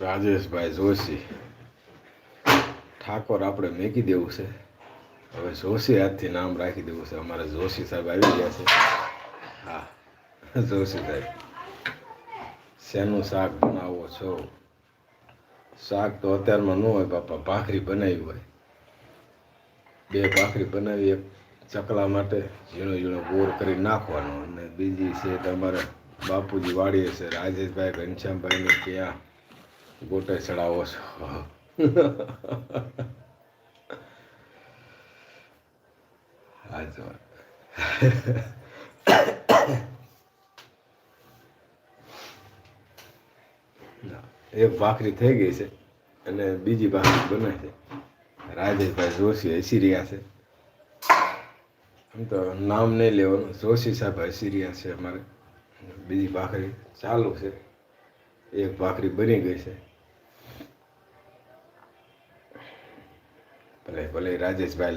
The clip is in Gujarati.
રાજેશભાઈ જોશી ઠાકોર આપણે મેકી દેવું છે. હવે જોશી હાથથી નામ રાખી દેવું છે. અમારે જોશી સાહેબ આવી ગયા છે. હા, જોશી સાહેબ શેનું શાક બનાવો છો? શાક તો અત્યારમાં ન હોય બાપા, ભાખરી બનાવી હોય. 2 ભાખરી બનાવી, એક ચકલા માટે ઝીણો ઝીણો ગોળ કરી નાખવાનો, અને બીજી છે તમારે બાપુજી વાડીએ છે રાજેશભાઈ ઘનશ્યામભાઈને ત્યાં ગોટે ચડાવો છો. હા જો એક ભાખરી થઈ ગઈ છે અને બીજી ભાખરી બને છે. રાજેશભાઈ જોશી હસી રહ્યા છે. આમ તો નામ નહીં લેવાનું, જોશી સાહેબ હસી રહ્યા છે. અમારે બીજી ભાખરી ચાલુ છે. એક ભાખરી બની ગઈ છે. ભલે ભલે રાજેશભાઈ